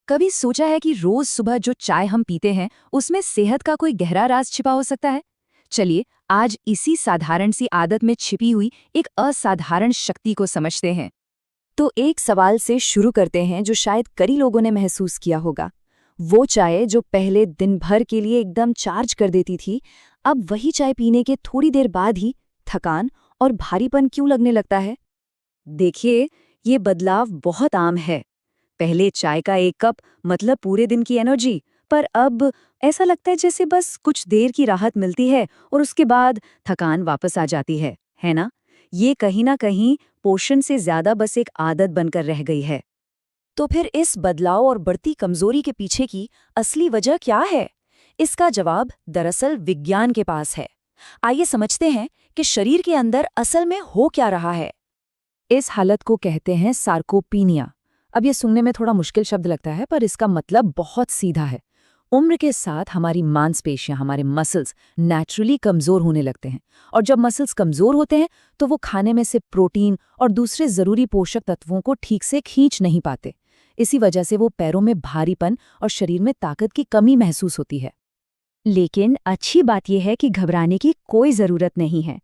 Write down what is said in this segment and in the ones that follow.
कभी सोचा है कि रोज सुबह जो चाय हम पीते हैं उसमें सेहत का कोई गहरा राज छिपा हो सकता है। चलिए आज इसी साधारण सी आदत में छिपी हुई एक असाधारण शक्ति को समझते हैं। तो एक सवाल से शुरू करते हैं जो शायद कई लोगों ने महसूस किया होगा। वो चाय जो पहले दिन भर के लिए एकदम चार्ज कर देती थी, अब वही चाय पीने के थोड़ी देर बाद ही थकान और भारीपन क्यों लगने लगता है। देखिए, ये बदलाव बहुत आम है। पहले चाय का एक कप मतलब पूरे दिन की एनर्जी, पर अब ऐसा लगता है जैसे बस कुछ देर की राहत मिलती है और उसके बाद थकान वापस आ जाती है ना? ये कहीं ना कहीं पोषण से ज्यादा बस एक आदत बनकर रह गई है। तो फिर इस बदलाव और बढ़ती कमजोरी के पीछे की असली वजह क्या है? इसका जवाब दरअसल विज्ञान के पास है। आइए समझते हैं कि शरीर के अंदर असल में हो क्या रहा है। इस हालत को कहते हैं सार्कोपीनिया। अब ये सुनने में थोड़ा मुश्किल शब्द लगता है, पर इसका मतलब बहुत सीधा है। उम्र के साथ हमारी मांसपेशियां, हमारे मसल्स नेचुरली कमजोर होने लगते हैं, और जब मसल्स कमजोर होते हैं तो वो खाने में से प्रोटीन और दूसरे जरूरी पोषक तत्वों को ठीक से खींच नहीं पाते। इसी वजह से वो पैरों में भारीपन और शरीर में ताकत की कमी महसूस होती है। लेकिन अच्छी बात यह है कि घबराने की कोई जरूरत नहीं है।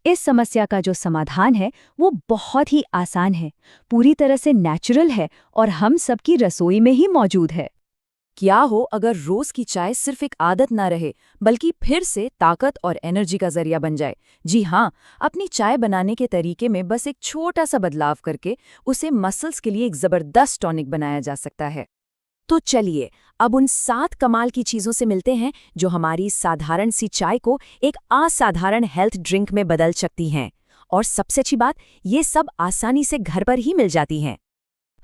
इस समस्या का जो समाधान है वो बहुत ही आसान है, पूरी तरह से नेचुरल है और हम सबकी रसोई में ही मौजूद है। क्या हो अगर रोज की चाय सिर्फ एक आदत ना रहे, बल्कि फिर से ताकत और एनर्जी का जरिया बन जाए। जी हाँ, अपनी चाय बनाने के तरीके में बस एक छोटा सा बदलाव करके उसे मसल्स के लिए एक जबरदस्त टॉनिक बनाया जा सकता है। तो चलिए अब उन 7 कमाल की चीजों से मिलते हैं जो हमारी साधारण सी चाय को एक असाधारण हेल्थ ड्रिंक में बदल सकती हैं। और सबसे अच्छी बात, ये सब आसानी से घर पर ही मिल जाती हैं।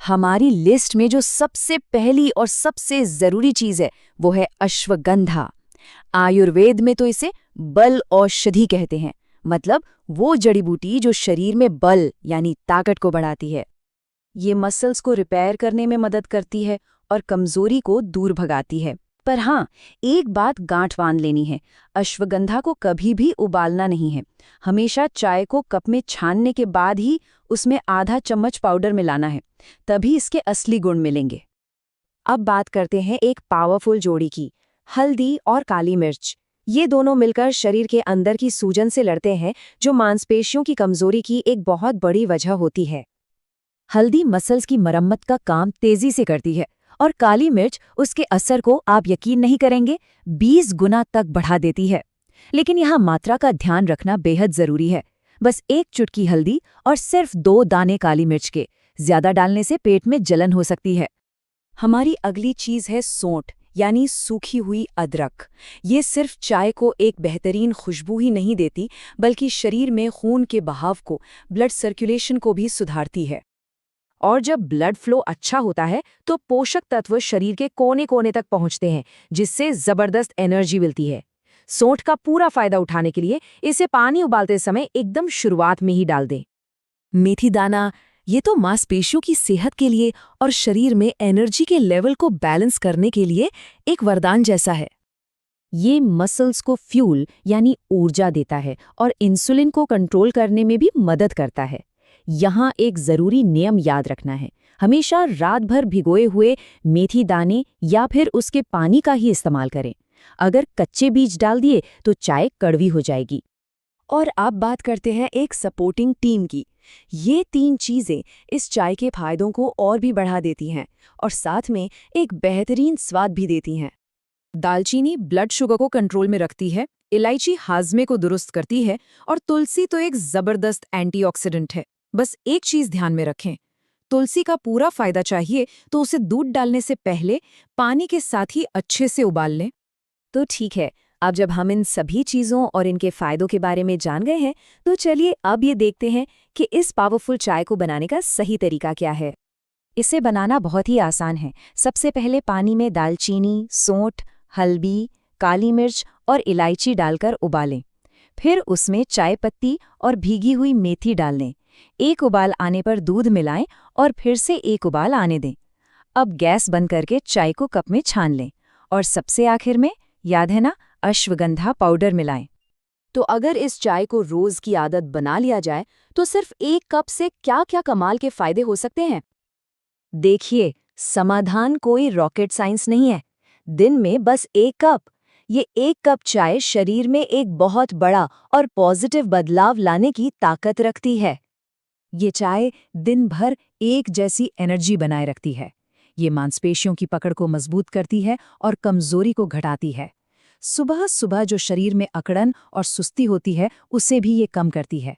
हमारी लिस्ट में जो सबसे पहली और सबसे जरूरी चीज है वो है अश्वगंधा। आयुर्वेद में तो इसे बल औषधि कहते हैं, मतलब वो जड़ी बूटी जो शरीर में बल यानी ताकत को बढ़ाती है। ये मसल्स को रिपेयर करने में मदद करती है और कमजोरी को दूर भगाती है। पर हाँ, एक बात गांठ बांध लेनी है, अश्वगंधा को कभी भी उबालना नहीं है। हमेशा चाय को कप में छानने के बाद ही उसमें आधा चम्मच पाउडर मिलाना है, तभी इसके असली गुण मिलेंगे। अब बात करते हैं एक पावरफुल जोड़ी की, हल्दी और काली मिर्च। ये दोनों मिलकर शरीर के अंदर की सूजन से लड़ते हैं, जो मांसपेशियों की कमजोरी की एक बहुत बड़ी वजह होती है। हल्दी मसल्स की मरम्मत का काम तेजी से करती है और काली मिर्च उसके असर को, आप यकीन नहीं करेंगे, 20 गुना तक बढ़ा देती है। लेकिन यहाँ मात्रा का ध्यान रखना बेहद जरूरी है। बस एक चुटकी हल्दी और सिर्फ 2 दाने काली मिर्च के, ज्यादा डालने से पेट में जलन हो सकती है। हमारी अगली चीज है सौंठ, यानी सूखी हुई अदरक। ये सिर्फ चाय को एक बेहतरीन खुशबू ही नहीं देती, बल्कि शरीर में खून के बहाव को, ब्लड सर्कुलेशन को भी सुधारती है। और जब ब्लड फ्लो अच्छा होता है तो पोषक तत्व शरीर के कोने कोने तक पहुंचते हैं, जिससे जबरदस्त एनर्जी मिलती है। सौंठ का पूरा फायदा उठाने के लिए इसे पानी उबालते समय एकदम शुरुआत में ही डाल दें। मेथी दाना, ये तो मांसपेशियों की सेहत के लिए और शरीर में एनर्जी के लेवल को बैलेंस करने के लिए एक वरदान जैसा है। ये मसल्स को फ्यूल यानी ऊर्जा देता है और इंसुलिन को कंट्रोल करने में भी मदद करता है। यहाँ एक जरूरी नियम याद रखना है, हमेशा रात भर भिगोए हुए मेथी दाने या फिर उसके पानी का ही इस्तेमाल करें। अगर कच्चे बीज डाल दिए तो चाय कड़वी हो जाएगी। और अब बात करते हैं एक सपोर्टिंग टीम की। ये 3 चीजें इस चाय के फायदों को और भी बढ़ा देती हैं और साथ में एक बेहतरीन स्वाद भी देती हैं। दालचीनी ब्लड शुगर को कंट्रोल में रखती है, इलायची हाजमे को दुरुस्त करती है और तुलसी तो एक जबरदस्त एंटीऑक्सीडेंट है। बस एक चीज ध्यान में रखें, तुलसी का पूरा फायदा चाहिए तो उसे दूध डालने से पहले पानी के साथ ही अच्छे से उबाल लें। तो ठीक है, अब जब हम इन सभी चीज़ों और इनके फायदों के बारे में जान गए हैं, तो चलिए अब ये देखते हैं कि इस पावरफुल चाय को बनाने का सही तरीका क्या है। इसे बनाना बहुत ही आसान है। सबसे पहले पानी में दालचीनी, सौंठ, हल्दी, काली मिर्च और इलायची डालकर उबालें। फिर उसमें चाय पत्ती और भीगी हुई मेथी डाल लें। एक उबाल आने पर दूध मिलाएं और फिर से एक उबाल आने दें। अब गैस बंद करके चाय को कप में छान लें और सबसे आखिर में, याद है ना, अश्वगंधा पाउडर मिलाएं। तो अगर इस चाय को रोज की आदत बना लिया जाए तो सिर्फ एक कप से क्या क्या कमाल के फायदे हो सकते हैं। देखिए, समाधान कोई रॉकेट साइंस नहीं है। दिन में बस 1 कप। ये 1 कप चाय शरीर में एक बहुत बड़ा और पॉजिटिव बदलाव लाने की ताकत रखती है। ये चाय दिन भर एक जैसी एनर्जी बनाए रखती है। ये मांसपेशियों की पकड़ को मजबूत करती है और कमजोरी को घटाती है। सुबह सुबह जो शरीर में अकड़न और सुस्ती होती है, उसे भी ये कम करती है।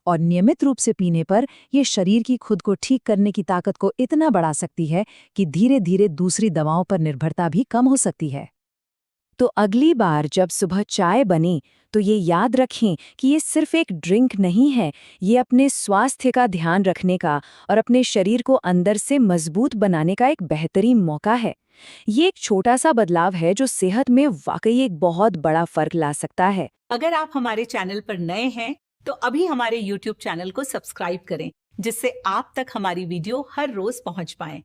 और नियमित रूप से पीने पर ये शरीर की खुद को ठीक करने की ताकत को इतना बढ़ा सकती है कि धीरे धीरे दूसरी दवाओं पर निर्भरता भी कम हो सकती है। तो अगली बार जब सुबह चाय बने तो ये याद रखें कि ये सिर्फ एक ड्रिंक नहीं है, ये अपने स्वास्थ्य का ध्यान रखने का और अपने शरीर को अंदर से मजबूत बनाने का एक बेहतरीन मौका है। ये एक छोटा सा बदलाव है जो सेहत में वाकई एक बहुत बड़ा फर्क ला सकता है। अगर आप हमारे चैनल पर नए हैं तो अभी हमारे YouTube चैनल को सब्सक्राइब करें, जिससे आप तक हमारी वीडियो हर रोज पहुंच पाए।